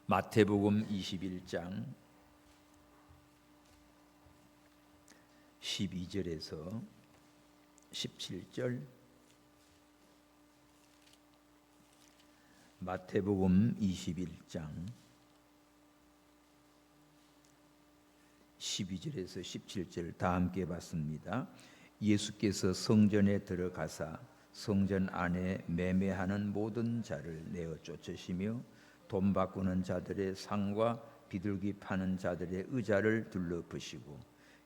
마태복음 21장 12절에서 17절. 마태복음 21장 12절에서 17절 다 함께 봤습니다. 예수께서 성전에 들어가사 성전 안에 매매하는 모든 자를 내어 쫓으시며 돈 바꾸는 자들의 상과 비둘기 파는 자들의 의자를 둘러보시고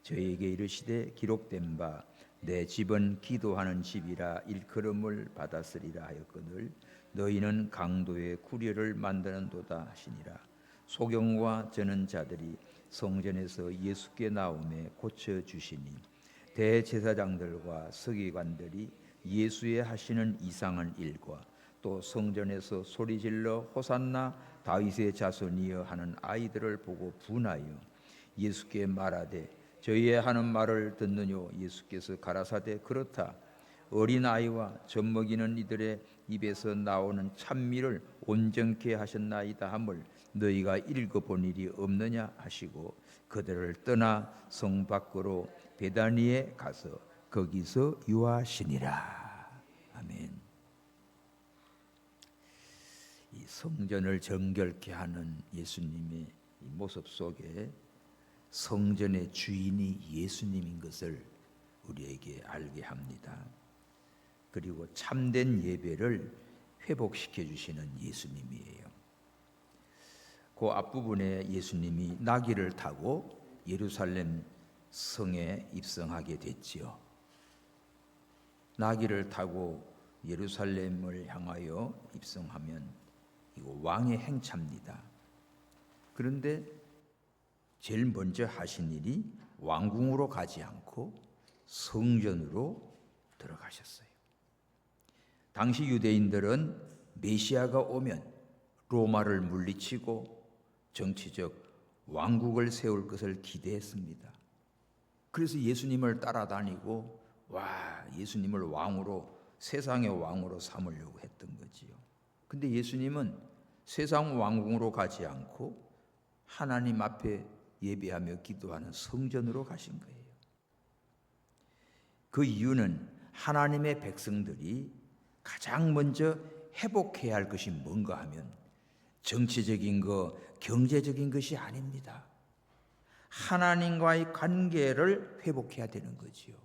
저에게 이르시되 기록된 바 내 집은 기도하는 집이라 일컬음을 받았으리라 하였거늘 너희는 강도의 구려를 만드는도다 하시니라. 소경과 저는 자들이 성전에서 예수께 나오매 고쳐주시니 대제사장들과 서기관들이 예수의 하시는 이상한 일과 또 성전에서 소리질러 호산나 다윗의 자손이여 하는 아이들을 보고 분하여 예수께 말하되 저희의 하는 말을 듣느뇨. 예수께서 가라사대 그렇다. 어린아이와 젖먹이는 이들의 입에서 나오는 찬미를 온전케 하셨나이다 함을 너희가 읽어본 일이 없느냐 하시고 그들을 떠나 성 밖으로 베다니에 가서 거기서 유하시니라. 아멘. 이 성전을 정결케 하는 예수님의 이 모습 속에 성전의 주인이 예수님인 것을 우리에게 알게 합니다. 그리고 참된 예배를 회복시켜 주시는 예수님이에요. 그 앞부분에 예수님이 나귀를 타고 예루살렘 성에 입성하게 됐지요. 나귀를 타고 예루살렘을 향하여 입성하면 이거 왕의 행차입니다. 그런데 제일 먼저 하신 일이 왕궁으로 가지 않고 성전으로 들어가셨어요. 당시 유대인들은 메시아가 오면 로마를 물리치고 정치적 왕국을 세울 것을 기대했습니다. 그래서 예수님을 따라다니고 예수님을 왕으로, 세상의 왕으로 삼으려고 했던 거지요. 근데 예수님은 세상 왕궁으로 가지 않고 하나님 앞에 예배하며 기도하는 성전으로 가신 거예요. 그 이유는 하나님의 백성들이 가장 먼저 회복해야 할 것이 뭔가 하면 정치적인 것, 경제적인 것이 아닙니다. 하나님과의 관계를 회복해야 되는 거지요.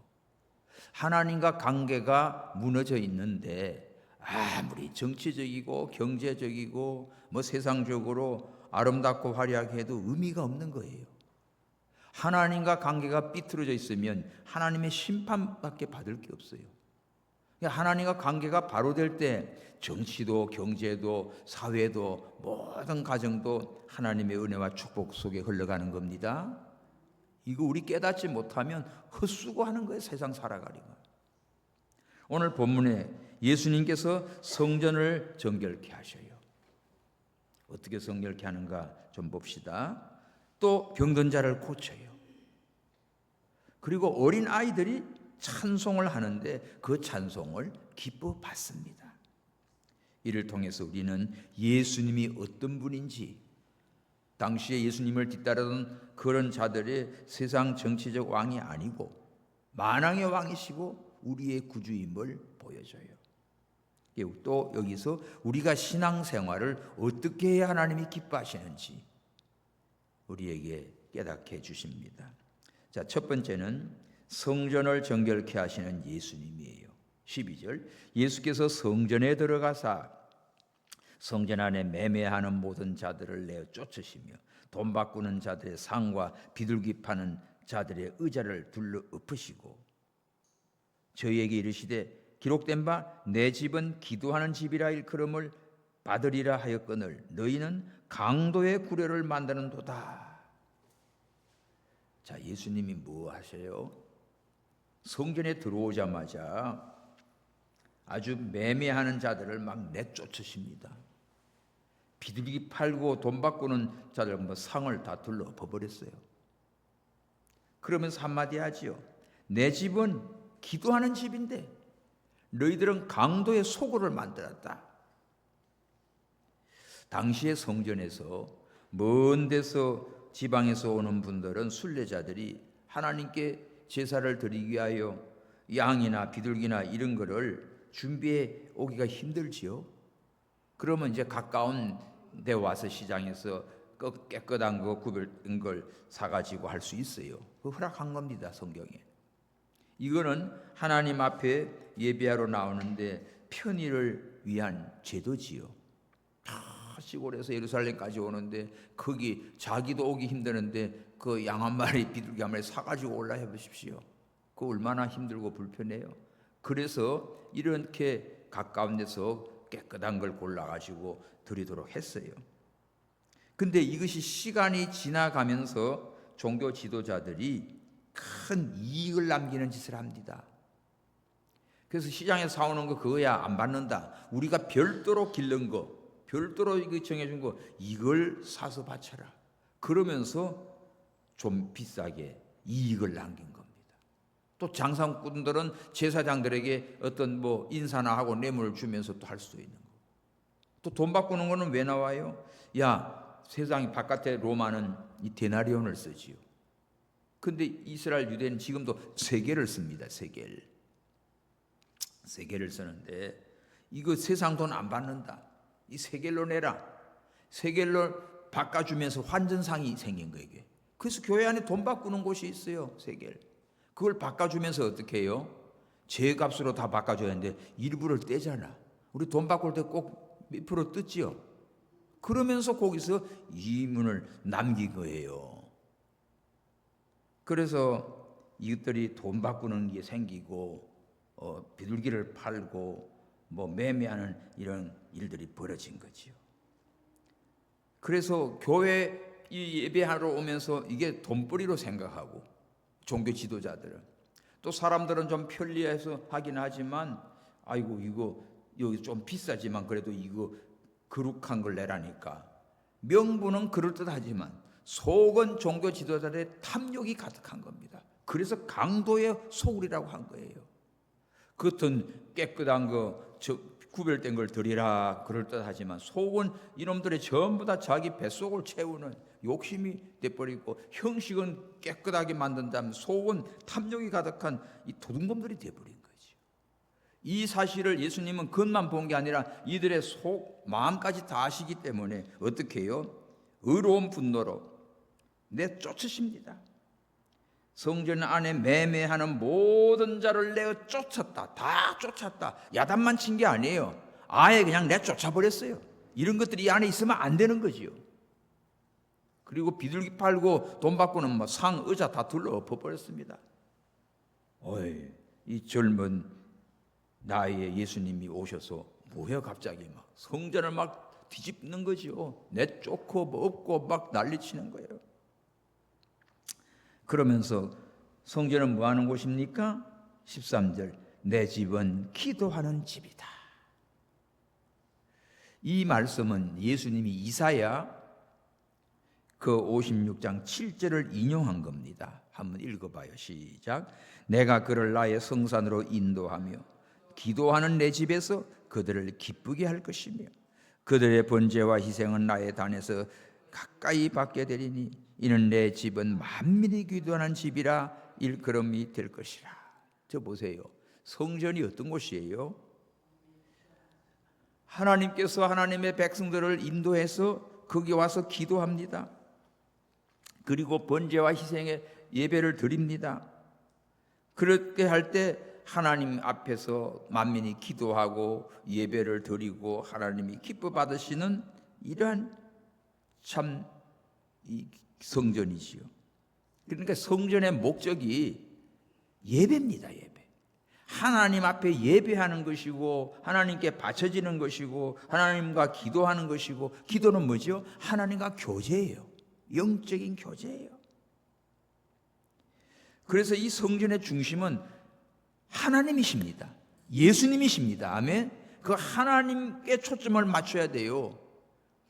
하나님과 관계가 무너져 있는데 아무리 정치적이고 경제적이고 세상적으로 아름답고 화려하게 해도 의미가 없는 거예요. 하나님과 관계가 삐뚤어져 있으면 하나님의 심판밖에 받을 게 없어요. 하나님과 관계가 바로 될 때 정치도 경제도 사회도 모든 가정도 하나님의 은혜와 축복 속에 흘러가는 겁니다. 이거 우리 깨닫지 못하면 헛수고하는 거예요. 세상 살아가리가. 오늘 본문에 예수님께서 성전을 정결케 하셔요. 어떻게 정결케 하는가 좀 봅시다. 또 병든 자를 고쳐요. 그리고 어린 아이들이 찬송을 하는데 그 찬송을 기뻐 받습니다. 이를 통해서 우리는 예수님이 어떤 분인지, 당시에 예수님을 뒤따르던 그런 자들의 세상 정치적 왕이 아니고 만왕의 왕이시고 우리의 구주임을 보여줘요. 또 여기서 우리가 신앙생활을 어떻게 해야 하나님이 기뻐하시는지 우리에게 깨닫게 해주십니다. 자, 첫 번째는 성전을 정결케 하시는 예수님이에요. 12절 예수께서 성전에 들어가사 성전 안에 매매하는 모든 자들을 내어 쫓으시며 돈 바꾸는 자들의 상과 비둘기 파는 자들의 의자를 둘러 엎으시고 저희에게 이르시되 기록된 바 내 집은 기도하는 집이라 일컬음을 받으리라 하였거늘 너희는 강도의 구려를 만드는도다. 자, 예수님이 뭐 하세요? 성전에 들어오자마자 아주 매매하는 자들을 막 내쫓으십니다. 비둘기 팔고 돈 바꾸는 자들 상을 다 둘러 엎어버렸어요. 그러면서 한마디 하지요. 내 집은 기도하는 집인데 너희들은 강도의 소굴을 만들었다. 당시의 성전에서 먼 데서 지방에서 오는 분들은 순례자들이 하나님께 제사를 드리기 위하여 양이나 비둘기나 이런 거를 준비해 오기가 힘들지요. 그러면 이제 가까운 데 와서 시장에서 깨끗한 거 구별된 걸 사가지고 할 수 있어요. 그 허락한 겁니다, 성경에. 이거는 하나님 앞에 예배하러 나오는데 편의를 위한 제도지요. 시골에서 예루살렘까지 오는데 거기 자기도 오기 힘드는데 그 양 한 마리 비둘기 한 마리 사가지고 올라 해보십시오. 그 얼마나 힘들고 불편해요. 그래서 이렇게 가까운 데서 깨끗한 걸 골라가지고 드리도록 했어요. 근데 이것이 시간이 지나가면서 종교 지도자들이 큰 이익을 남기는 짓을 합니다. 그래서 시장에서 사오는 거 그거야 안 받는다. 우리가 별도로 기른 거, 별도로 이거 정해준 거 이걸 사서 바쳐라. 그러면서 좀 비싸게 이익을 남긴 겁니다. 또 장사꾼들은 제사장들에게 어떤 뭐 인사나 하고 뇌물을 주면서 또 할 수도 있는 거. 또 돈 바꾸는 거는 왜 나와요? 야, 세상 바깥에 로마는 이 데나리온을 쓰지요. 근데 이스라엘 유대는 지금도 세겔을 씁니다. 세겔을 쓰는데 이거 세상 돈 안 받는다. 이 세겔로 내라. 세겔로 바꿔주면서 환전상이 생긴 거예요. 이게. 그래서 교회 안에 돈 바꾸는 곳이 있어요. 세겔. 그걸 바꿔주면서 어떻게 해요? 제값으로 다 바꿔줘야 하는데 일부를 떼잖아. 우리 돈 바꿀 때 꼭 몇 프로 뜯지요. 그러면서 거기서 이문을 남긴 거예요. 그래서 이것들이 돈 바꾸는 게 생기고 비둘기를 팔고 뭐 매매하는 이런 일들이 벌어진 거지요. 그래서 교회 이 예배하러 오면서 이게 돈벌이로 생각하고 종교 지도자들은 또 사람들은 좀 편리해서 하긴 하지만 아이고 이거 여기 좀 비싸지만 그래도 이거 거룩한 걸 내라니까 명분은 그럴듯하지만 속은 종교 지도자들의 탐욕이 가득한 겁니다. 그래서 강도의 소굴이라고 한 거예요. 겉은 깨끗한 거 구별된 걸 드리라 그럴듯하지만 속은 이놈들의 전부 다 자기 뱃속을 채우는 욕심이 돼버리고 형식은 깨끗하게 만든다면 속은 탐욕이 가득한 이 도둑놈들이 돼버린 거죠. 이 사실을 예수님은 겉만 본 게 아니라 이들의 속 마음까지 다 아시기 때문에 어떻게 해요? 의로운 분노로 내쫓으십니다. 성전 안에 매매하는 모든 자를 내어 쫓았다. 다 쫓았다. 야단만 친 게 아니에요. 아예 그냥 내쫓아버렸어요. 이런 것들이 이 안에 있으면 안 되는 거지요. 그리고 비둘기 팔고 돈 받고는 뭐 상, 의자 다 둘러 엎어버렸습니다. 어이, 이 젊은 나이에 예수님이 오셔서 뭐야 갑자기 막 성전을 막 뒤집는 거지요. 내쫓고 뭐 없고 막 난리치는 거예요. 그러면서 성전은 뭐 하는 곳입니까? 13절 내 집은 기도하는 집이다. 이 말씀은 예수님이 이사야 그 56장 7절을 인용한 겁니다. 한번 읽어봐요. 시작. 내가 그를 나의 성산으로 인도하며 기도하는 내 집에서 그들을 기쁘게 할 것이며 그들의 번제와 희생은 나의 단에서 가까이 받게 되리니 이는 내 집은 만민이 기도하는 집이라 일컬음이 될 것이라. 저 보세요. 성전이 어떤 곳이에요? 하나님께서 하나님의 백성들을 인도해서 거기 와서 기도합니다. 그리고 번제와 희생의 예배를 드립니다. 그렇게 할 때 하나님 앞에서 만민이 기도하고 예배를 드리고 하나님이 기뻐 받으시는 이러한 참 이 성전이지요. 그러니까 성전의 목적이 예배입니다. 예배. 하나님 앞에 예배하는 것이고 하나님께 바쳐지는 것이고 하나님과 기도하는 것이고 기도는 뭐죠? 하나님과 교제예요. 영적인 교제예요. 그래서 이 성전의 중심은 하나님이십니다. 예수님이십니다. 아멘. 그 하나님께 초점을 맞춰야 돼요.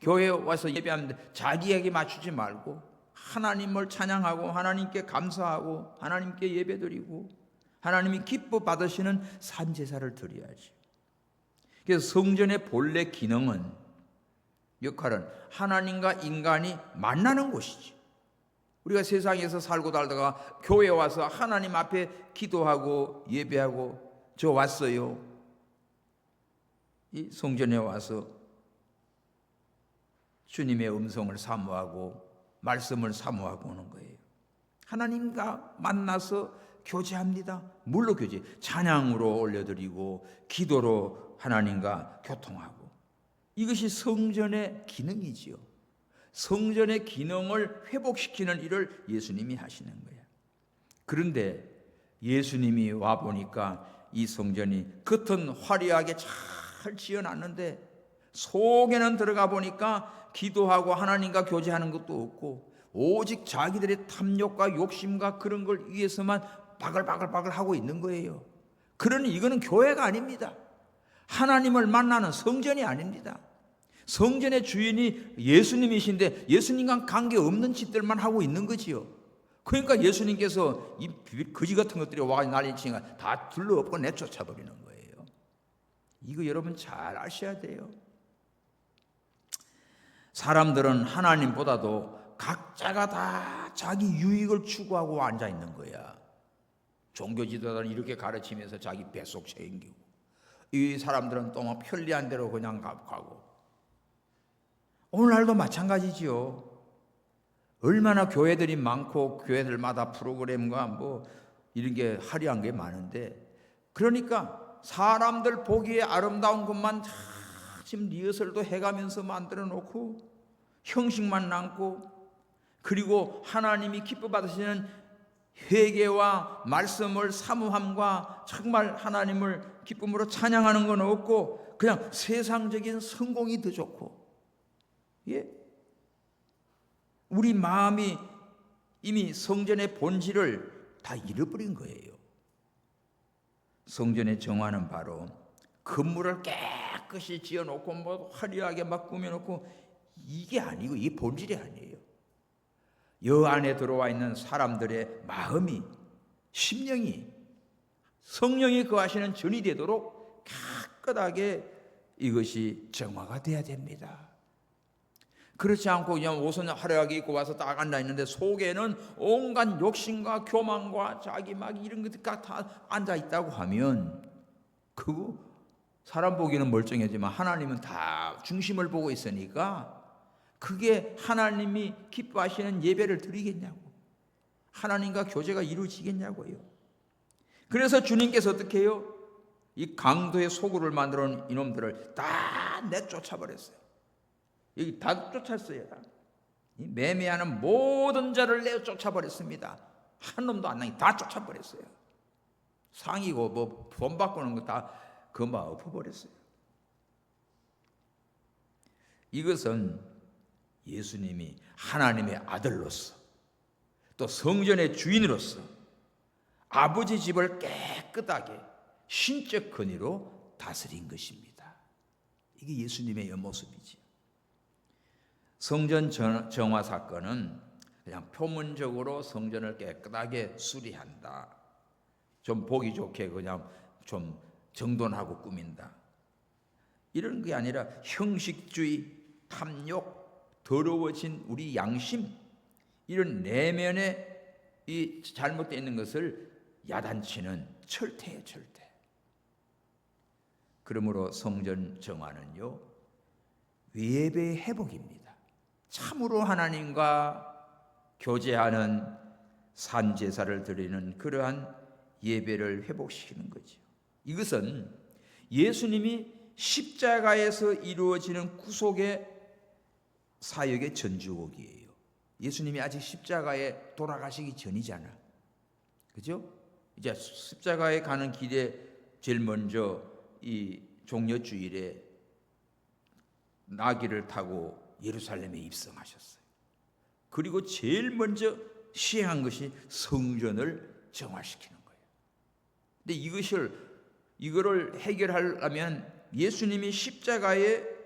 교회에 와서 예배하는데 자기에게 맞추지 말고 하나님을 찬양하고 하나님께 감사하고 하나님께 예배드리고 하나님이 기뻐 받으시는 산제사를 드려야지. 그래서 성전의 본래 기능은 역할은 하나님과 인간이 만나는 곳이지. 우리가 세상에서 살고 달다가 교회 와서 하나님 앞에 기도하고 예배하고 저 왔어요. 이 성전에 와서 주님의 음성을 사모하고 말씀을 사모하고 오는 거예요. 하나님과 만나서 교제합니다. 물로 교제, 찬양으로 올려드리고 기도로 하나님과 교통하고, 이것이 성전의 기능이지요. 성전의 기능을 회복시키는 일을 예수님이 하시는 거예요. 그런데 예수님이 와 보니까 이 성전이 겉은 화려하게 잘 지어놨는데 속에는 들어가 보니까 기도하고 하나님과 교제하는 것도 없고 오직 자기들의 탐욕과 욕심과 그런 걸 위해서만 바글바글 하고 있는 거예요. 그러니 이거는 교회가 아닙니다. 하나님을 만나는 성전이 아닙니다. 성전의 주인이 예수님이신데 예수님과 관계없는 짓들만 하고 있는 거지요. 그러니까 예수님께서 이 거지 같은 것들이 와서 난리치니까 다 둘러엎고 내쫓아버리는 거예요. 이거 여러분 잘 아셔야 돼요. 사람들은 하나님보다도 각자가 다 자기 유익을 추구하고 앉아 있는 거야. 종교 지도자는 이렇게 가르치면서 자기 뱃속 챙기고, 이 사람들은 또 뭐 편리한 대로 그냥 가고. 오늘날도 마찬가지지요. 얼마나 교회들이 많고 교회들마다 프로그램과 뭐 이런 게 화려한 게 많은데, 그러니까 사람들 보기에 아름다운 것만 지금 리허설도 해가면서 만들어 놓고 형식만 남고, 그리고 하나님이 기뻐 받으시는 회개와 말씀을 사모함과 정말 하나님을 기쁨으로 찬양하는 건 없고 그냥 세상적인 성공이 더 좋고, 예? 우리 마음이 이미 성전의 본질을 다 잃어버린 거예요. 성전의 정화는 바로 건물을 깨끗이 지어놓고 뭐 화려하게 막 꾸며놓고 이게 아니고, 이게 본질이 아니에요. 여 안에 들어와 있는 사람들의 마음이, 심령이, 성령이 거하시는 전이 되도록 깨끗하게 이것이 정화가 돼야 됩니다. 그렇지 않고 그냥 옷은 화려하게 입고 와서 딱 앉아 있는데 속에는 온갖 욕심과 교만과 자기 막 이런 것들 다 앉아 있다고 하면, 그거 사람 보기에는 멀쩡하지만 하나님은 다 중심을 보고 있으니까 그게 하나님이 기뻐하시는 예배를 드리겠냐고, 하나님과 교제가 이루어지겠냐고요. 그래서 주님께서 어떻게 해요? 이 강도의 소굴을 만들어 놓은 이놈들을 다 내쫓아버렸어요. 여기 다 쫓았어요. 이 매매하는 모든 자를 내쫓아버렸습니다. 한 놈도 안 나게 다 쫓아버렸어요. 상이고 뭐 돈 바꾸는 거 다 그만 엎어버렸어요. 이것은 예수님이 하나님의 아들로서 또 성전의 주인으로서 아버지 집을 깨끗하게 신적 권위로 다스린 것입니다. 이게 예수님의 모습이지. 성전 정화 사건은 그냥 표면적으로 성전을 깨끗하게 수리한다, 좀 보기 좋게 그냥 좀 정돈하고 꾸민다, 이런 게 아니라 형식주의, 탐욕, 더러워진 우리 양심, 이런 내면에 이 잘못되어 있는 것을 야단치는 철퇴예요, 철퇴. 그러므로 성전 정화는요, 예배의 회복입니다. 참으로 하나님과 교제하는 산제사를 드리는 그러한 예배를 회복시키는 거죠. 이것은 예수님이 십자가에서 이루어지는 구속의 사역의 전주곡이에요. 예수님이 아직 십자가에 돌아가시기 전이잖아. 그죠? 이제 십자가에 가는 길에 제일 먼저 이 종려주일에 나귀를 타고 예루살렘에 입성하셨어요. 그리고 제일 먼저 시행한 것이 성전을 정화시키는 거예요. 근데 이거를 해결하려면 예수님이 십자가의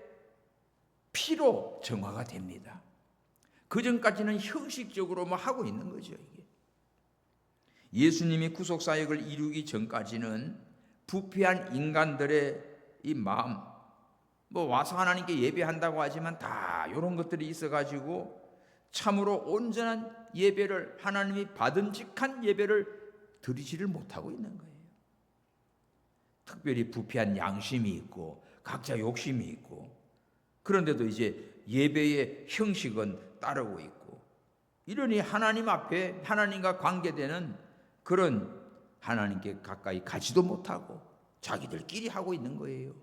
피로 정화가 됩니다. 그 전까지는 형식적으로 뭐 하고 있는 거죠. 이게 예수님이 구속 사역을 이루기 전까지는 부패한 인간들의 이 마음, 뭐 와서 하나님께 예배한다고 하지만 다 이런 것들이 있어가지고 참으로 온전한 예배를, 하나님이 받음직한 예배를 드리지를 못하고 있는 거예요. 특별히 부패한 양심이 있고 각자 욕심이 있고, 그런데도 이제 예배의 형식은 따르고 있고, 이러니 하나님 앞에 하나님과 관계되는 그런 하나님께 가까이 가지도 못하고 자기들끼리 하고 있는 거예요.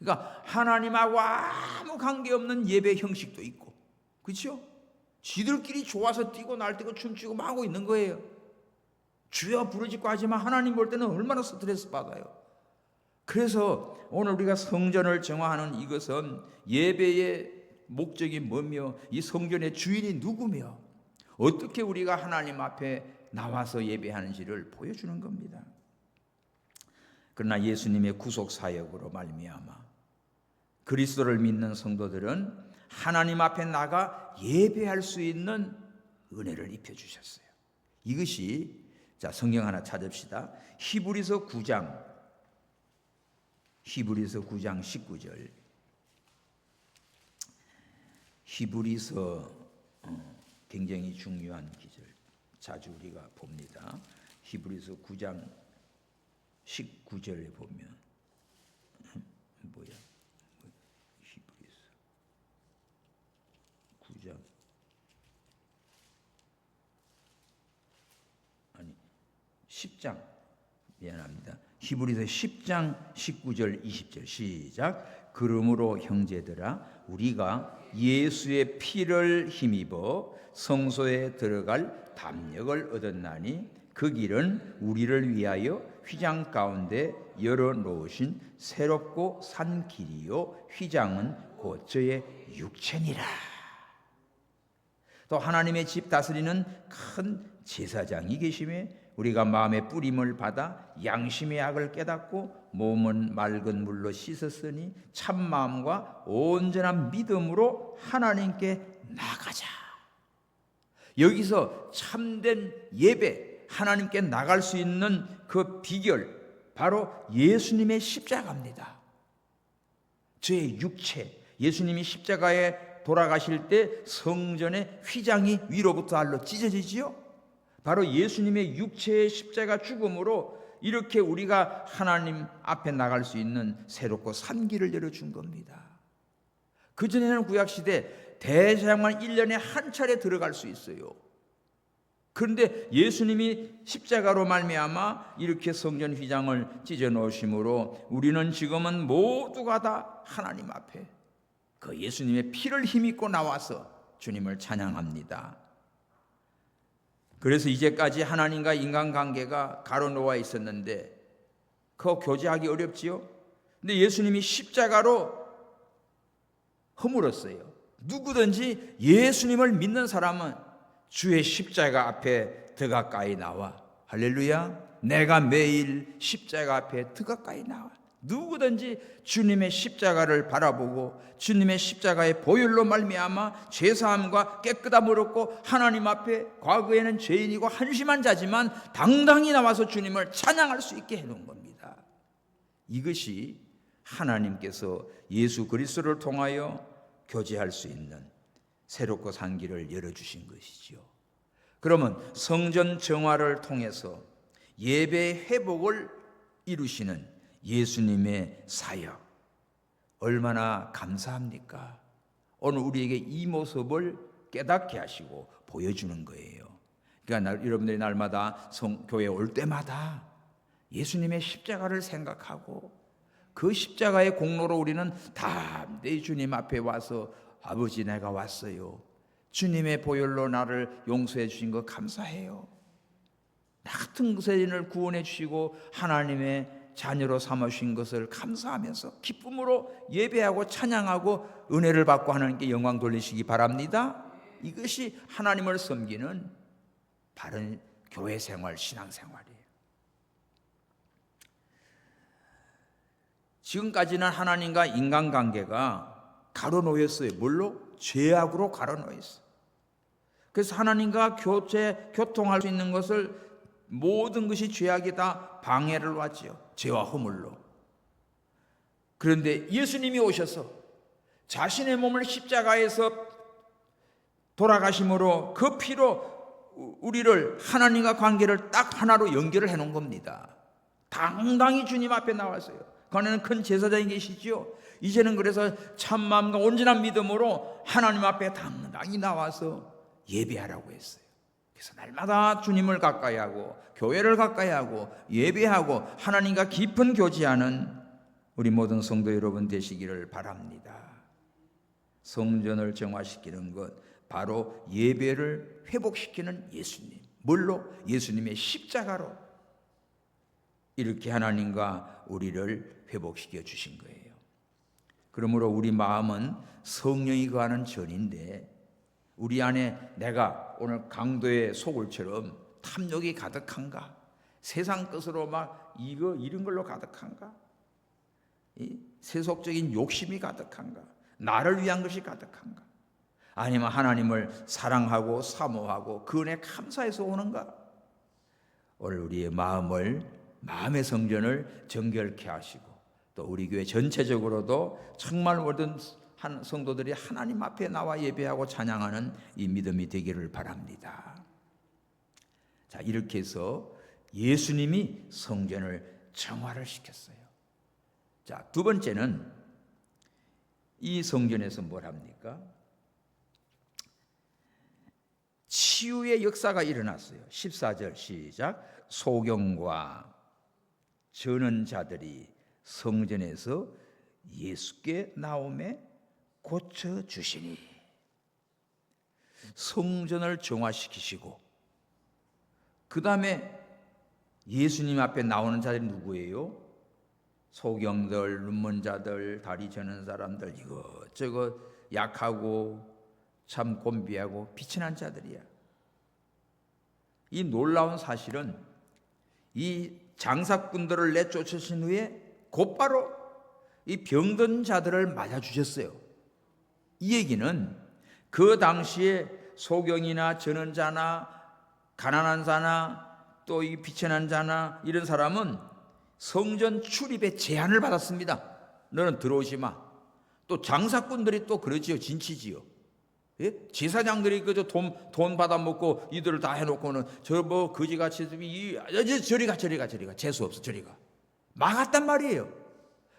그러니까 하나님하고 아무 관계없는 예배 형식도 있고, 그렇죠? 지들끼리 좋아서 뛰고 날뛰고 춤추고 막 하고 있는 거예요. 주여 부르짖고 하지만 하나님 볼 때는 얼마나 스트레스 받아요. 그래서 오늘 우리가 성전을 정화하는 이것은 예배의 목적이 뭐며 이 성전의 주인이 누구며 어떻게 우리가 하나님 앞에 나와서 예배하는지를 보여주는 겁니다. 그러나 예수님의 구속 사역으로 말미암아 그리스도를 믿는 성도들은 하나님 앞에 나가 예배할 수 있는 은혜를 입혀주셨어요. 이것이, 자, 성경 하나 찾읍시다. 히브리서 9장 19절. 히브리서 굉장히 중요한 기절, 자주 우리가 봅니다. 히브리서 9장 19절에 보면 히브리서 9장 아니 10장, 미안합니다. 히브리서 10장 19절 20절 시작. 그러므로 형제들아 우리가 예수의 피를 힘입어 성소에 들어갈 담력을 얻었나니 그 길은 우리를 위하여 휘장 가운데 열어놓으신 새롭고 산 길이요 휘장은 곧 저의 육체니라. 또 하나님의 집 다스리는 큰 제사장이 계심에 우리가 마음의 뿌림을 받아 양심의 악을 깨닫고 몸은 맑은 물로 씻었으니 참 마음과 온전한 믿음으로 하나님께 나가자. 여기서 참된 예배, 하나님께 나갈 수 있는 그 비결, 바로 예수님의 십자가입니다. 저의 육체, 예수님이 십자가에 돌아가실 때 성전의 휘장이 위로부터 아래로 찢어지지요. 바로 예수님의 육체의 십자가 죽음으로 이렇게 우리가 하나님 앞에 나갈 수 있는 새롭고 산 길을 열어준 겁니다. 그전에는 구약시대 대제사장만 1년에 한 차례 들어갈 수 있어요. 그런데 예수님이 십자가로 말미암아 이렇게 성전 휘장을 찢어 놓으심으로 우리는 지금은 모두가 다 하나님 앞에 그 예수님의 피를 힘입고 나와서 주님을 찬양합니다. 그래서 이제까지 하나님과 인간관계가 가로놓아 있었는데 그거 교제하기 어렵지요. 근데 예수님이 십자가로 허물었어요. 누구든지 예수님을 믿는 사람은 주의 십자가 앞에 더 가까이 나와. 할렐루야. 내가 매일 십자가 앞에 더 가까이 나와. 누구든지 주님의 십자가를 바라보고 주님의 십자가의 보혈로 말미암아 죄사함과 깨끗함을 얻고 하나님 앞에 과거에는 죄인이고 한심한 자지만 당당히 나와서 주님을 찬양할 수 있게 해놓은 겁니다. 이것이 하나님께서 예수 그리스도를 통하여 교제할 수 있는 새롭고 산 길을 열어주신 것이지요. 그러면 성전 정화를 통해서 예배의 회복을 이루시는 예수님의 사역 얼마나 감사합니까? 오늘 우리에게 이 모습을 깨닫게 하시고 보여주는 거예요. 그러니까 여러분들이 날마다 교회에 올 때마다 예수님의 십자가를 생각하고 그 십자가의 공로로 우리는 담대히 주님 앞에 와서 아버지 내가 왔어요. 주님의 보혈로 나를 용서해 주신 거 감사해요. 나 같은 죄인을 구원해 주시고 하나님의 자녀로 삼으신 것을 감사하면서 기쁨으로 예배하고 찬양하고 은혜를 받고 하나님께 영광 돌리시기 바랍니다. 이것이 하나님을 섬기는 바른 교회 생활, 신앙 생활이에요. 지금까지는 하나님과 인간관계가 가로놓였어요. 뭘로? 죄악으로 가로놓였어요. 그래서 하나님과 교통할 수 있는 것을 모든 것이 죄악이 다 방해를 왔지요. 죄와 허물로. 그런데 예수님이 오셔서 자신의 몸을 십자가에서 돌아가심으로 그 피로 우리를 하나님과 관계를 딱 하나로 연결을 해놓은 겁니다. 당당히 주님 앞에 나왔어요. 그 안에는 큰 제사장이 계시지요. 이제는 그래서 참마음과 온전한 믿음으로 하나님 앞에 당당히 나와서 예배하라고 했어요. 그래서 날마다 주님을 가까이 하고 교회를 가까이 하고 예배하고 하나님과 깊은 교제하는 우리 모든 성도 여러분 되시기를 바랍니다. 성전을 정화시키는 것 바로 예배를 회복시키는 예수님, 뭘로? 예수님의 십자가로 이렇게 하나님과 우리를 회복시켜 주신 거예요. 그러므로 우리 마음은 성령이 거하는 전인데 우리 안에 내가 오늘 강도의 소굴처럼 탐욕이 가득한가? 세상 것으로 막 이런 걸로 가득한가? 이 세속적인 욕심이 가득한가? 나를 위한 것이 가득한가? 아니면 하나님을 사랑하고 사모하고 그 은혜 감사해서 오는가? 오늘 우리의 마음의 성전을 정결케 하시고 또 우리 교회 전체적으로도 정말 모든 성도들이 하나님 앞에 나와 예배하고 찬양하는 이 믿음이 되기를 바랍니다. 자, 이렇게 해서 예수님이 성전을 정화를 시켰어요. 자, 두 번째는 이 성전에서 뭘 합니까? 치유의 역사가 일어났어요. 14절 시작. 소경과 저는 자들이 성전에서 예수께 나오매 고쳐주시니. 성전을 정화시키시고 그 다음에 예수님 앞에 나오는 자들이 누구예요? 소경들, 눈먼 자들, 다리 저는 사람들, 이것저것 약하고 참 곤비하고 비천한 자들이야. 이 놀라운 사실은 이 장사꾼들을 내쫓으신 후에 곧바로 이 병든 자들을 맞아주셨어요. 이 얘기는 그 당시에 소경이나 저는 자나 가난한 자나 또 이 비천한 자나 이런 사람은 성전 출입에 제한을 받았습니다. 너는 들어오지 마. 또 장사꾼들이 또 그러지요. 진치지요. 예? 제사장들이 그저 돈 받아먹고 이들을 다 해놓고는 저 뭐 거지같이 저리 가 재수 없어 저리 가 막았단 말이에요.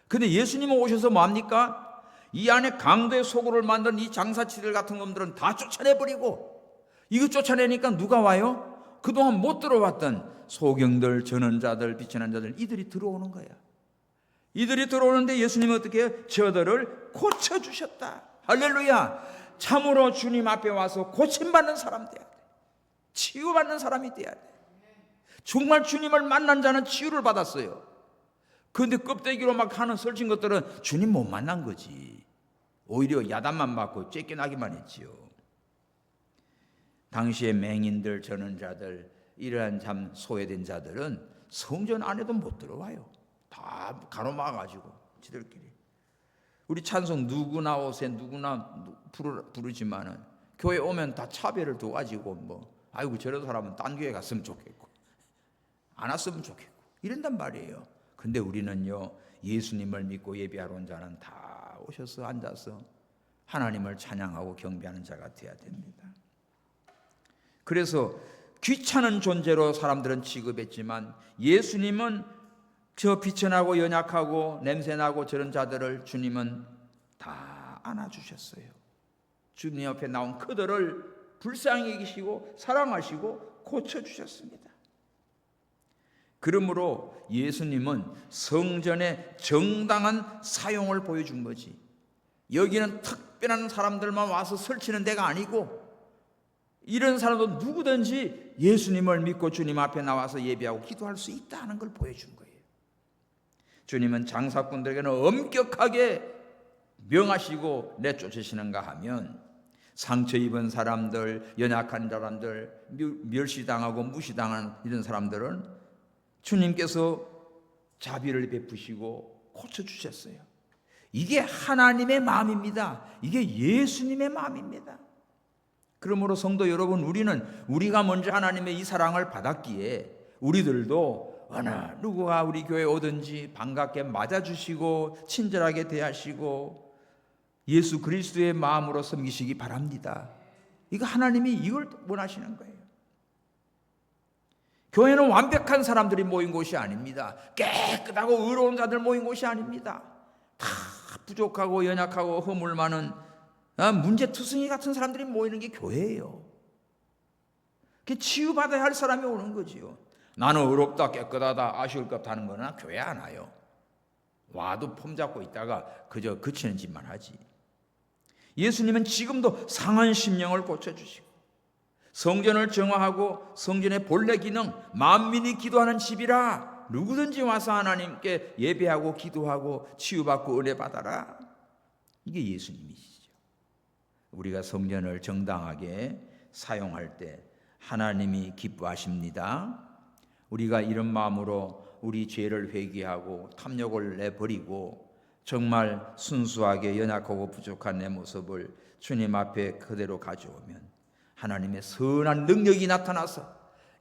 근데 예수님은 오셔서 뭐합니까? 이 안에 강도의 소굴을 만든 이 장사치들 같은 놈들은 다 쫓아내버리고, 이거 쫓아내니까 누가 와요? 그동안 못 들어왔던 소경들, 전원자들, 비천한 자들, 이들이 들어오는 거야. 이들이 들어오는데 예수님은 어떻게 해요? 저들을 고쳐주셨다. 할렐루야. 참으로 주님 앞에 와서 고침받는 사람 돼야 돼. 치유받는 사람이 돼야 돼. 정말 주님을 만난 자는 치유를 받았어요. 그런데 껍데기로 막 하는 설친 것들은 주님 못 만난 거지. 오히려 야단만 맞고 쫓겨나기만 했지요. 당시의 맹인들, 전원자들, 이러한 참 소외된 자들은 성전 안에도 못 들어와요. 다 가로막아가지고 지들끼리. 우리 찬송 누구나 오세 누구나 부르지만은 교회 오면 다 차별을 둬가지고 뭐 아이고 저런 사람은 딴 교회 갔으면 좋겠고 안 왔으면 좋겠고 이런단 말이에요. 근데 우리는요, 예수님을 믿고 예배하러 온 자는 다 오셔서 앉아서 하나님을 찬양하고 경배하는 자가 되어야 됩니다. 그래서 귀찮은 존재로 사람들은 취급했지만 예수님은 저 비천하고 연약하고 냄새나고 저런 자들을 주님은 다 안아주셨어요. 주님 옆에 나온 그들을 불쌍히 여기시고 사랑하시고 고쳐주셨습니다. 그러므로 예수님은 성전의 정당한 사용을 보여준 거지. 여기는 특별한 사람들만 와서 설치는 데가 아니고 이런 사람도 누구든지 예수님을 믿고 주님 앞에 나와서 예배하고 기도할 수 있다는 걸 보여준 거예요. 주님은 장사꾼들에게는 엄격하게 명하시고 내쫓으시는가 하면 상처 입은 사람들, 연약한 사람들, 멸시당하고 무시당한 이런 사람들은 주님께서 자비를 베푸시고 고쳐주셨어요. 이게 하나님의 마음입니다. 이게 예수님의 마음입니다. 그러므로 성도 여러분, 우리가 먼저 하나님의 이 사랑을 받았기에 우리들도 어느 누구가 우리 교회 오든지 반갑게 맞아주시고 친절하게 대하시고 예수 그리스도의 마음으로 섬기시기 바랍니다. 이거 하나님이 이걸 원하시는 거예요. 교회는 완벽한 사람들이 모인 곳이 아닙니다. 깨끗하고 의로운 자들 모인 곳이 아닙니다. 다 부족하고 연약하고 허물 많은 문제투성이 같은 사람들이 모이는 게 교회예요. 그게 치유받아야 할 사람이 오는 거지요. 나는 의롭다 깨끗하다 아쉬울 것 없다는 거나 교회 안 와요. 와도 폼 잡고 있다가 그저 그치는 짓만 하지. 예수님은 지금도 상한 심령을 고쳐주시고 성전을 정화하고 성전의 본래 기능 만민이 기도하는 집이라 누구든지 와서 하나님께 예배하고 기도하고 치유받고 은혜 받아라. 이게 예수님이시죠. 우리가 성전을 정당하게 사용할 때 하나님이 기뻐하십니다. 우리가 이런 마음으로 우리 죄를 회개하고 탐욕을 내버리고 정말 순수하게 연약하고 부족한 내 모습을 주님 앞에 그대로 가져오면 하나님의 선한 능력이 나타나서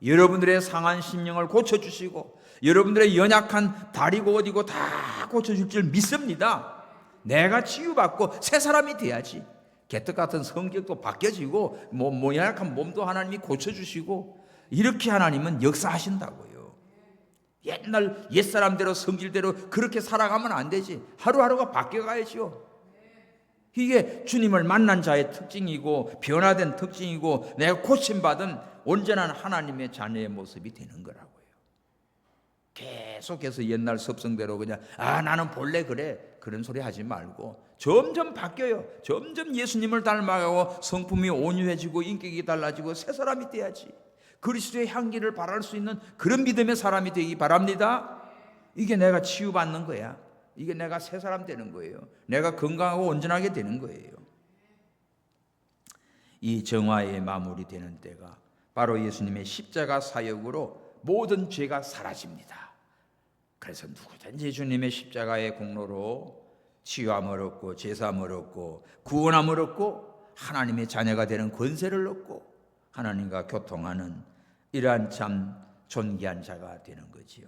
여러분들의 상한 심령을 고쳐주시고 여러분들의 연약한 다리고 어디고 다 고쳐줄 줄 믿습니다. 내가 치유받고 새 사람이 돼야지. 개떡 같은 성격도 바뀌어지고 연약한 몸도 하나님이 고쳐주시고 이렇게 하나님은 역사하신다고요. 옛날 옛사람대로 성질대로 그렇게 살아가면 안 되지. 하루하루가 바뀌어가야죠. 이게 주님을 만난 자의 특징이고 변화된 특징이고 내가 고침받은 온전한 하나님의 자녀의 모습이 되는 거라고요. 계속해서 옛날 습성대로 그냥 나는 본래 그래 그런 소리 하지 말고 점점 바뀌어요. 점점 예수님을 닮아가고 성품이 온유해지고 인격이 달라지고 새 사람이 돼야지. 그리스도의 향기를 발할 수 있는 그런 믿음의 사람이 되기 바랍니다. 이게 내가 치유받는 거야. 이게 내가 새 사람 되는 거예요. 내가 건강하고 온전하게 되는 거예요. 이 정화의 마무리되는 때가 바로 예수님의 십자가 사역으로 모든 죄가 사라집니다. 그래서 누구든지 주님의 십자가의 공로로 치유함을 얻고 제사함을 얻고 구원함을 얻고 하나님의 자녀가 되는 권세를 얻고 하나님과 교통하는 이러한 참 존귀한 자가 되는 거지요.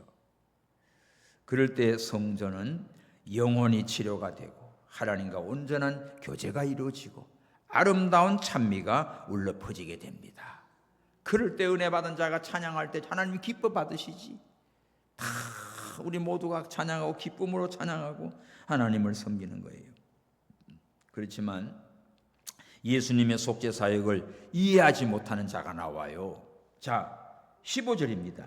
그럴 때 성전은 영혼이 치료가 되고 하나님과 온전한 교제가 이루어지고 아름다운 찬미가 울려 퍼지게 됩니다. 그럴 때 은혜 받은 자가 찬양할 때 하나님이 기뻐 받으시지. 다 우리 모두가 찬양하고 기쁨으로 찬양하고 하나님을 섬기는 거예요. 그렇지만 예수님의 속죄 사역을 이해하지 못하는 자가 나와요. 자, 15절입니다.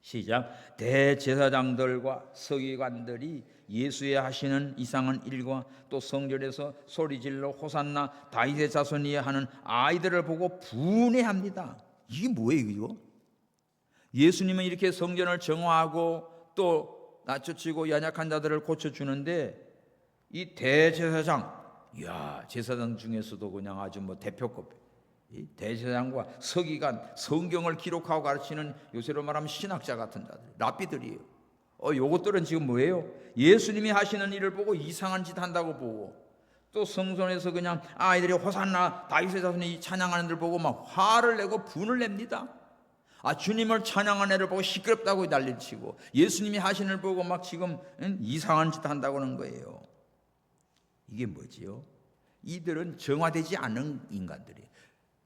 시작. 대제사장들과 서기관들이 예수의 하시는 이상한 일과 또 성전에서 소리질러 호산나 다윗의 자손이 하는 아이들을 보고 분해합니다. 이게 뭐예요, 이거? 예수님은 이렇게 성전을 정화하고 또 낮춰치고 연약한 자들을 고쳐주는데 이 대제사장, 제사장 중에서도 그냥 아주 대표급 대제사장과 서기관, 성경을 기록하고 가르치는 요새로 말하면 신학자 같은 자들, 랍비들이에요. 요것들은 지금 뭐예요? 예수님이 하시는 일을 보고 이상한 짓 한다고 보고 또 성전에서 그냥 아이들이 호산나 다윗의 자손이 찬양하는 들 보고 막 화를 내고 분을 냅니다. 주님을 찬양하는 애를 보고 시끄럽다고 난리치고 예수님이 하시는 일 보고 막 지금 이상한 짓 한다고 하는 거예요. 이게 뭐지요? 이들은 정화되지 않은 인간들이에요.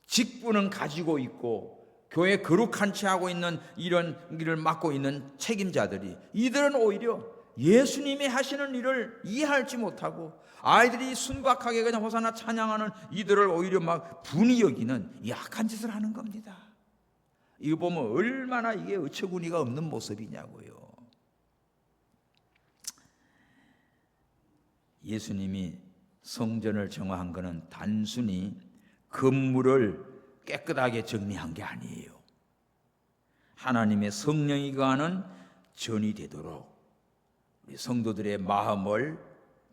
직분은 가지고 있고 교회 거룩한 채 하고 있는 이런 일을 맡고 있는 책임자들이 이들은 오히려 예수님이 하시는 일을 이해하지 못하고 아이들이 순박하게 그냥 호산나 찬양하는 이들을 오히려 막 분이 여기는 약한 짓을 하는 겁니다. 이거 보면 얼마나 이게 어처구니가 없는 모습이냐고요. 예수님이 성전을 정화한 것은 단순히 건물을 깨끗하게 정리한 게 아니에요. 하나님의 성령이 거하는 전이 되도록 우리 성도들의 마음을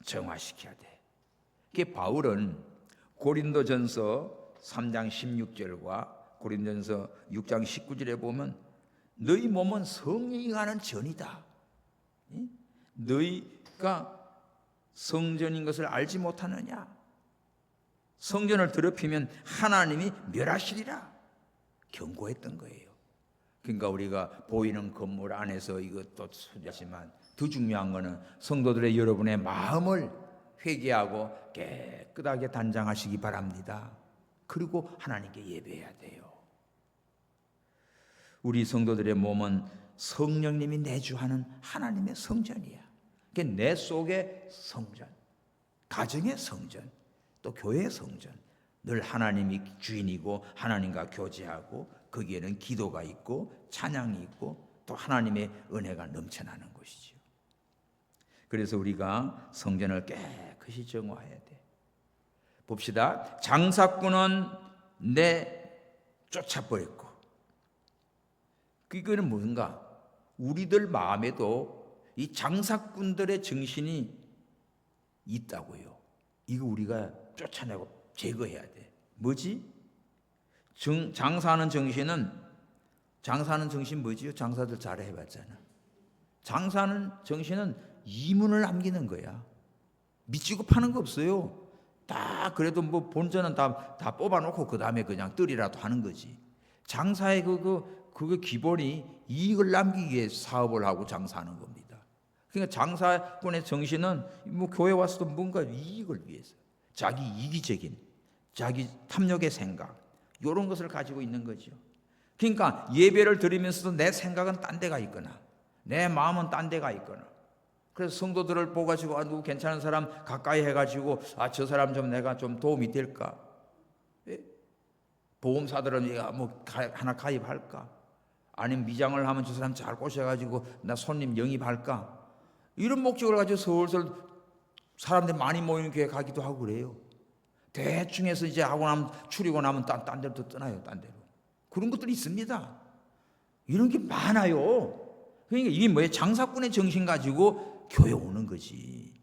정화시켜야 돼. 그게 바울은 고린도전서 3장 16절과 고린도전서 6장 19절에 보면 너희 몸은 성령이 거하는 전이다. 너희가 성전인 것을 알지 못하느냐? 성전을 더럽히면 하나님이 멸하시리라 경고했던 거예요. 그러니까 우리가 보이는 건물 안에서 이것도 소리하지만 더 중요한 것은 성도들의 여러분의 마음을 회개하고 깨끗하게 단장하시기 바랍니다. 그리고 하나님께 예배해야 돼요. 우리 성도들의 몸은 성령님이 내주하는 하나님의 성전이야. 그게 내 속의 성전, 가정의 성전, 또 교회의 성전. 늘 하나님이 주인이고 하나님과 교제하고 거기에는 기도가 있고 찬양이 있고 또 하나님의 은혜가 넘쳐나는 곳이죠. 그래서 우리가 성전을 깨끗이 정화해야 돼. 봅시다. 장사꾼은 쫓아버렸고, 그거는 뭔가 우리들 마음에도 이 장사꾼들의 정신이 있다고요. 이거 우리가 쫓아내고 제거해야 돼. 뭐지? 장사하는 정신 뭐지요? 장사들 잘 해봤잖아. 장사하는 정신은 이문을 남기는 거야. 미치고 파는 거 없어요. 다 그래도 뭐 본전은 다 뽑아놓고 그 다음에 그냥 뜰이라도 하는 거지. 장사의 그거 기본이 이익을 남기기 위해 사업을 하고 장사하는 겁니다. 그러니까 장사꾼의 정신은 뭐 교회 와서도 뭔가 이익을 위해서 자기 이기적인 자기 탐욕의 생각 이런 것을 가지고 있는 거죠. 그러니까 예배를 드리면서도 내 생각은 딴 데가 있거나 내 마음은 딴 데가 있거나 그래서 성도들을 보가지고 누구 괜찮은 사람 가까이 해가지고 저 사람 좀 내가 좀 도움이 될까? 예? 보험사들은 뭐 하나 가입할까? 아니면 미장을 하면 저 사람 잘 꼬셔가지고 나 손님 영입할까? 이런 목적을 가지고 슬슬 사람들 많이 모이는 교회 가기도 하고 그래요. 대충 해서 이제 하고 나면 추리고 나면 딴 데로 또 떠나요. 딴 데로. 그런 것들이 있습니다. 이런 게 많아요. 그러니까 이게 뭐예요? 장사꾼의 정신 가지고 교회 오는 거지.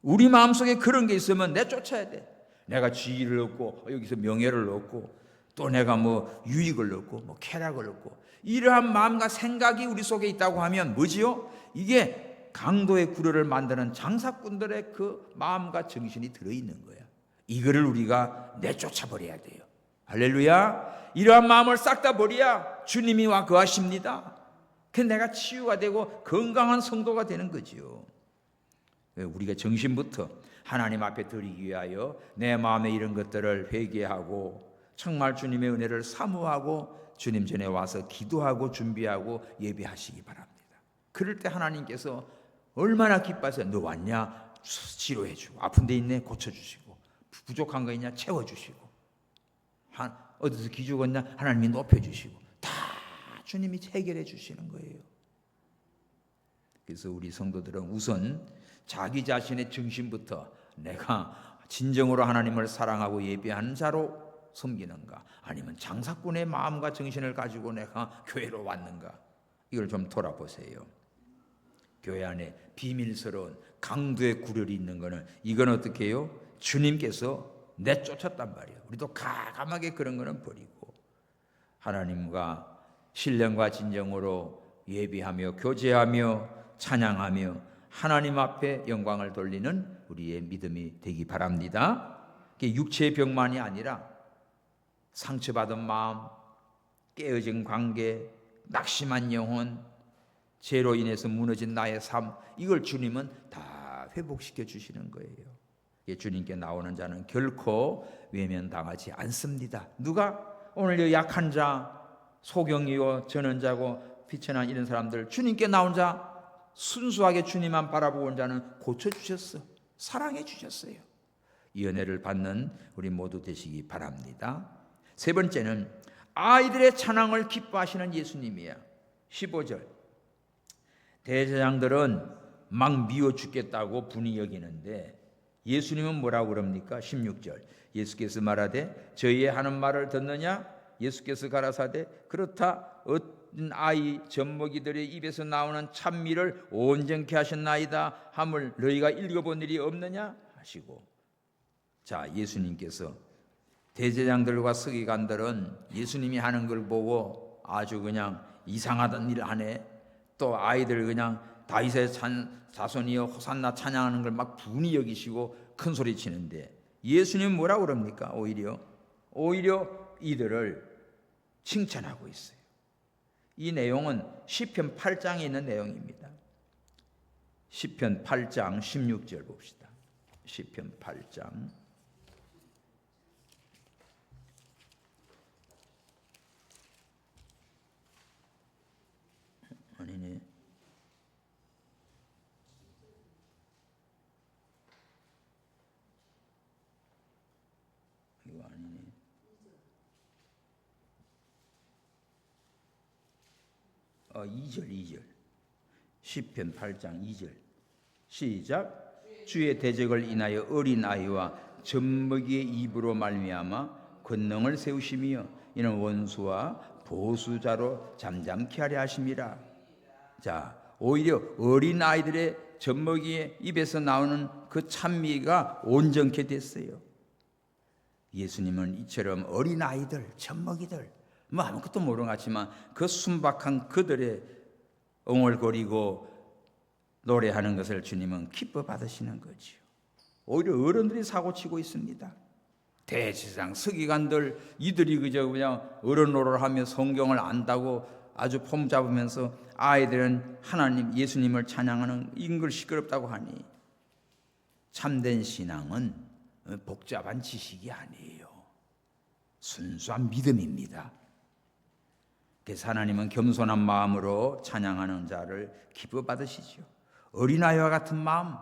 우리 마음속에 그런 게 있으면 내쫓아야 돼. 내가 지위를 얻고 여기서 명예를 얻고 또 내가 뭐 유익을 얻고 뭐 쾌락을 얻고 이러한 마음과 생각이 우리 속에 있다고 하면 뭐지요? 이게 강도의 구려를 만드는 장사꾼들의 그 마음과 정신이 들어있는 거야. 이거를 우리가 내쫓아버려야 돼요. 할렐루야. 이러한 마음을 싹 다 버려야 주님이 와 거하십니다. 그 내가 치유가 되고 건강한 성도가 되는 거지요. 우리가 정신부터 하나님 앞에 드리기 위하여 내 마음에 이런 것들을 회개하고 정말 주님의 은혜를 사모하고 주님 전에 와서 기도하고 준비하고 예배하시기 바랍니다. 그럴 때 하나님께서 얼마나 기뻐하세요. 너 왔냐? 치료해주고 아픈 데 있네? 고쳐주시고 부족한 거 있냐? 채워주시고 어디서 기죽었냐? 하나님이 높여주시고 다 주님이 해결해 주시는 거예요. 그래서 우리 성도들은 우선 자기 자신의 정신부터 내가 진정으로 하나님을 사랑하고 예배하는 자로 섬기는가 아니면 장사꾼의 마음과 정신을 가지고 내가 교회로 왔는가 이걸 좀 돌아보세요. 교회 안에 비밀스러운 강도의 구렬이 있는 거는 이건 어떻게 해요? 주님께서 내쫓았단 말이에요. 우리도 가감하게 그런 거는 버리고 하나님과 신령과 진정으로 예배하며 교제하며 찬양하며 하나님 앞에 영광을 돌리는 우리의 믿음이 되기 바랍니다. 육체의 병만이 아니라 상처받은 마음, 깨어진 관계, 낙심한 영혼, 죄로 인해서 무너진 나의 삶 이걸 주님은 다 회복시켜 주시는 거예요. 주님께 나오는 자는 결코 외면당하지 않습니다. 누가? 오늘 약한 자, 소경이요 전원자고 비천한 이런 사람들 주님께 나온 자 순수하게 주님만 바라보고 온 자는 고쳐주셨어. 사랑해 주셨어요. 이 은혜를 받는 우리 모두 되시기 바랍니다. 세 번째는 아이들의 찬양을 기뻐하시는 예수님이야. 15절 대제사장들은 막 미워 죽겠다고 분이 여기는데 예수님은 뭐라고 그럽니까? 16절 예수께서 말하되 저희의 하는 말을 듣느냐? 예수께서 가라사대 그렇다 어떤 아이 젖먹이들의 입에서 나오는 찬미를 온전케 하셨나이다 함을 너희가 읽어본 일이 없느냐 하시고 자 예수님께서 대제사장들과 서기관들은 예수님이 하는 걸 보고 아주 그냥 이상하던 일을 하네 또 아이들 그냥 다윗의 자손이여 호산나 찬양하는 걸 막 분이 여기시고 큰 소리 치는데 예수님은 뭐라고 그럽니까? 오히려 이들을 칭찬하고 있어요. 이 내용은 시편 8장에 있는 내용입니다. 시편 8장 16절 봅시다. 시편 8장 아니네. 이거 아니네. 어, 2절. 시편 8장 2절. 시작. 주의 대적을 인하여 어린 아이와 젖먹이의 입으로 말미암아 권능을 세우시며 이는 원수와 보수자로 잠잠케 하려 하심이라. 자, 오히려 어린 아이들의 젖먹이의 입에서 나오는 그 찬미가 온전케 됐어요. 예수님은 이처럼 어린 아이들, 젖먹이들 뭐 아무것도 모르는 것 같지만 그 순박한 그들의 엉얼거리고 노래하는 것을 주님은 기뻐 받으시는 거지요. 오히려 어른들이 사고치고 있습니다. 대제사장 서기관들 이들이 그냥 어른 노릇하며 성경을 안다고 아주 폼 잡으면서 아이들은 하나님 예수님을 찬양하는 인글 시끄럽다고 하니 참된 신앙은 복잡한 지식이 아니에요. 순수한 믿음입니다. 그래서 하나님은 겸손한 마음으로 찬양하는 자를 기뻐 받으시죠. 어린아이와 같은 마음,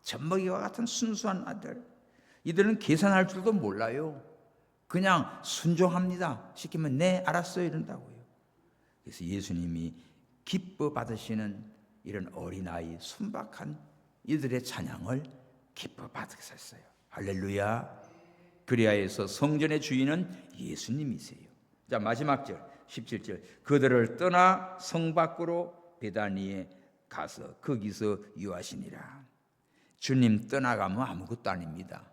젖먹이와 같은 순수한 아들, 이들은 계산할 줄도 몰라요. 그냥 순종합니다. 시키면 네 알았어요 이런다고요. 그래서 예수님이 기뻐 받으시는 이런 어린아이 순박한 이들의 찬양을 기뻐 받으셨어요. 할렐루야. 그리하여서 성전의 주인은 예수님이세요. 자, 마지막 절 17절. 그들을 떠나 성 밖으로 베다니에 가서 거기서 유하시니라. 주님 떠나가면 아무것도 아닙니다.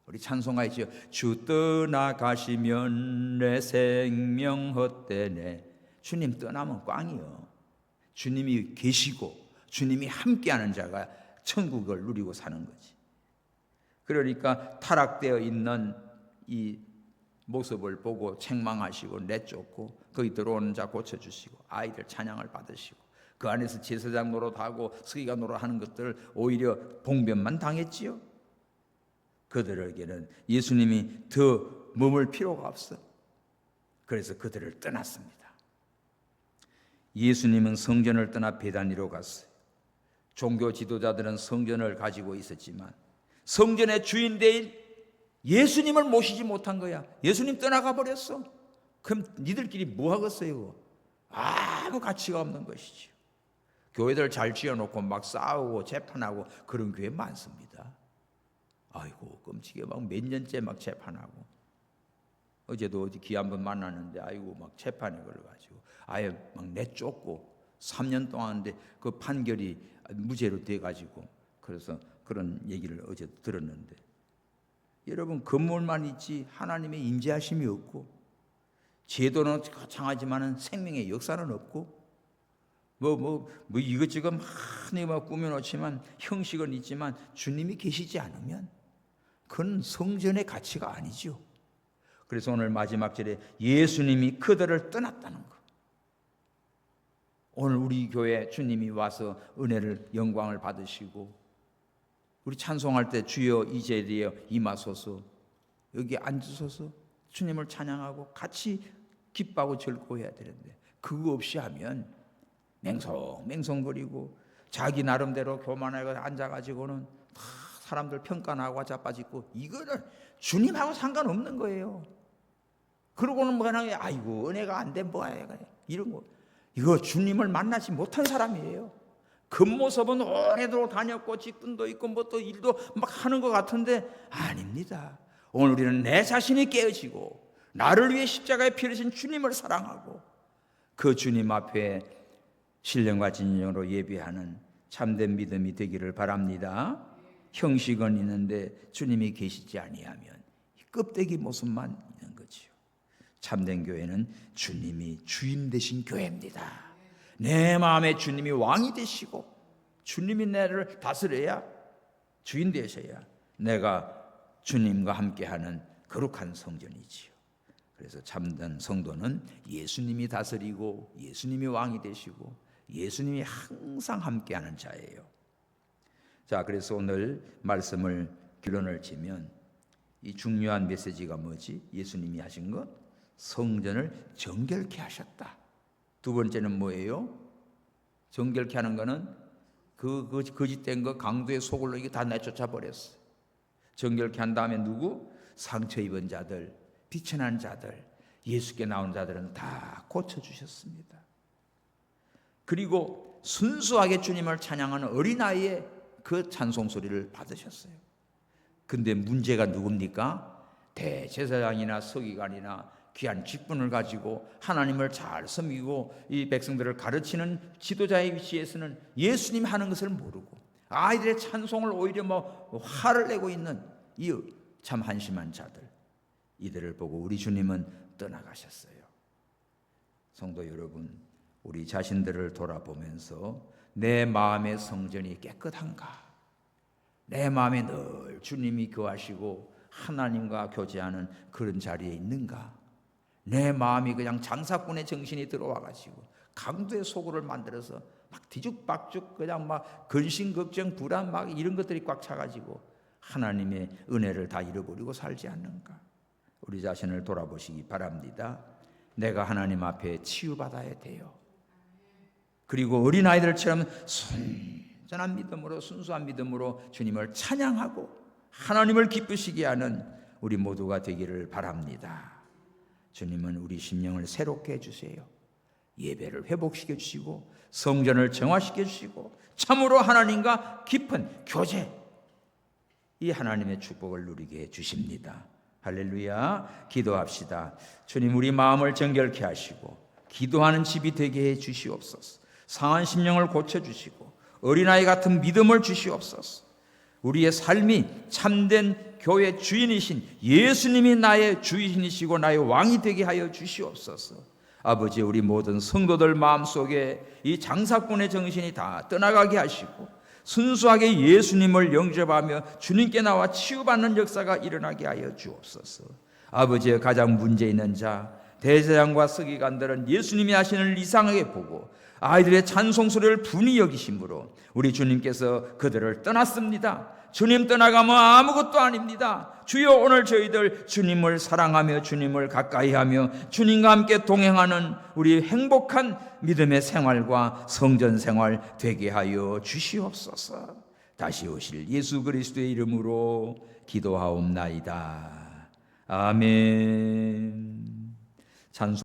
우리 찬송가 있죠. 주 떠나가시면 내 생명 헛되네. 주님 떠나면 꽝이요. 주님이 계시고 주님이 함께하는 자가 천국을 누리고 사는 거지. 그러니까 타락되어 있는 이 모습을 보고 책망하시고 내쫓고 거기 들어오는 자 고쳐주시고 아이들 찬양을 받으시고 그 안에서 제사장 노릇하고 서기관 노릇하는 것들 오히려 봉변만 당했지요. 그들에게는 예수님이 더 머물 필요가 없어. 그래서 그들을 떠났습니다. 예수님은 성전을 떠나 베다니로 갔어요. 종교 지도자들은 성전을 가지고 있었지만 성전의 주인대인 예수님을 모시지 못한 거야. 예수님 떠나가 버렸어. 그럼 니들끼리 뭐 하겠어요? 아무 가치가 없는 것이죠. 교회들 잘 지어놓고 막 싸우고 재판하고 그런 교회 많습니다. 아이고 끔찍해. 막 몇 년째 막 재판하고. 어제도 어디 귀한 분 만났는데 아이고 막 재판에 걸려가지고 아예 막 내쫓고 3년 동안인데 그 판결이 무죄로 돼가지고 그래서 그런 얘기를 어제 들었는데 여러분 건물만 있지 하나님의 임재하심이 없고 제도는 거창하지만은 생명의 역사는 없고 뭐 이것저것 많이 막 꾸며놓지만 형식은 있지만 주님이 계시지 않으면 그건 성전의 가치가 아니죠. 그래서 오늘 마지막 절에 예수님이 그들을 떠났다는 거. 오늘 우리 교회 주님이 와서 은혜를 영광을 받으시고 우리 찬송할 때 주여 이 자리에 임하소서 여기 앉으소서 주님을 찬양하고 같이 기뻐하고 즐거워해야 되는데 그거 없이 하면 맹성거리고 자기 나름대로 교만하게 앉아가지고는 다 사람들 평가나고 자빠지고 이거는 주님하고 상관없는 거예요. 그러고는 뭐하냐 아이고 은혜가 안 돼 뭐야 이런 거 이거 주님을 만나지 못한 사람이에요. 겉모습은 오래도록 다녔고 직분도 있고 뭐 또 일도 막 하는 것 같은데 아닙니다. 오늘 우리는 내 자신이 깨어지고 나를 위해 십자가에 피 흘리신 주님을 사랑하고 그 주님 앞에 신령과 진정으로 예배하는 참된 믿음이 되기를 바랍니다. 형식은 있는데 주님이 계시지 아니하면 껍데기 모습만 있는 거지요. 참된 교회는 주님이 주인 되신 교회입니다. 내 마음에 주님이 왕이 되시고 주님이 나를 다스려야 주인 되셔야 내가 주님과 함께하는 거룩한 성전이지요. 그래서 참된 성도는 예수님이 다스리고 예수님이 왕이 되시고 예수님이 항상 함께하는 자예요. 자, 그래서 오늘 말씀을 결론을 지면 이 중요한 메시지가 뭐지? 예수님이 하신 것? 성전을 정결케 하셨다. 두 번째는 뭐예요? 정결케 하는 거는 그 거짓된 거 강도의 소굴로 이게 다 내쫓아 버렸어. 정결케 한 다음에 누구? 상처 입은 자들, 비천한 자들, 예수께 나온 자들은 다 고쳐주셨습니다. 그리고 순수하게 주님을 찬양하는 어린아이의 그 찬송 소리를 받으셨어요. 근데 문제가 누굽니까? 대제사장이나 서기관이나 귀한 직분을 가지고 하나님을 잘 섬기고 이 백성들을 가르치는 지도자의 위치에서는 예수님 하는 것을 모르고 아이들의 찬송을 오히려 화를 내고 있는 이 참 한심한 자들, 이들을 보고 우리 주님은 떠나가셨어요. 성도 여러분, 우리 자신들을 돌아보면서 내 마음의 성전이 깨끗한가? 내 마음에 늘 주님이 거하시고 하나님과 교제하는 그런 자리에 있는가? 내 마음이 그냥 장사꾼의 정신이 들어와가지고 강도의 소굴을 만들어서 막 뒤죽박죽 그냥 막 근심, 걱정, 불안 막 이런 것들이 꽉 차가지고 하나님의 은혜를 다 잃어버리고 살지 않는가? 우리 자신을 돌아보시기 바랍니다. 내가 하나님 앞에 치유받아야 돼요. 그리고 어린아이들처럼 순전한 믿음으로, 순수한 믿음으로 주님을 찬양하고 하나님을 기쁘시게 하는 우리 모두가 되기를 바랍니다. 주님은 우리 심령을 새롭게 해주세요. 예배를 회복시켜 주시고 성전을 정화시켜 주시고 참으로 하나님과 깊은 교제, 이 하나님의 축복을 누리게 해주십니다. 할렐루야. 기도합시다. 주님, 우리 마음을 정결케 하시고 기도하는 집이 되게 해 주시옵소서. 상한 심령을 고쳐주시고 어린아이 같은 믿음을 주시옵소서. 우리의 삶이 참된 교회 주인이신 예수님이 나의 주인이시고 나의 왕이 되게 하여 주시옵소서. 아버지, 우리 모든 성도들 마음속에 이 장사꾼의 정신이 다 떠나가게 하시고 순수하게 예수님을 영접하며 주님께 나와 치유받는 역사가 일어나게 하여 주옵소서. 아버지의 가장 문제 있는 자, 대제사장과 서기관들은 예수님이 하시는 이상하게 보고 아이들의 찬송 소리를 분이 여기심으로 우리 주님께서 그들을 떠났습니다. 주님 떠나가면 아무것도 아닙니다. 주여, 오늘 저희들 주님을 사랑하며 주님을 가까이하며 주님과 함께 동행하는 우리 행복한 믿음의 생활과 성전 생활 되게 하여 주시옵소서. 다시 오실 예수 그리스도의 이름으로 기도하옵나이다. 아멘. 찬송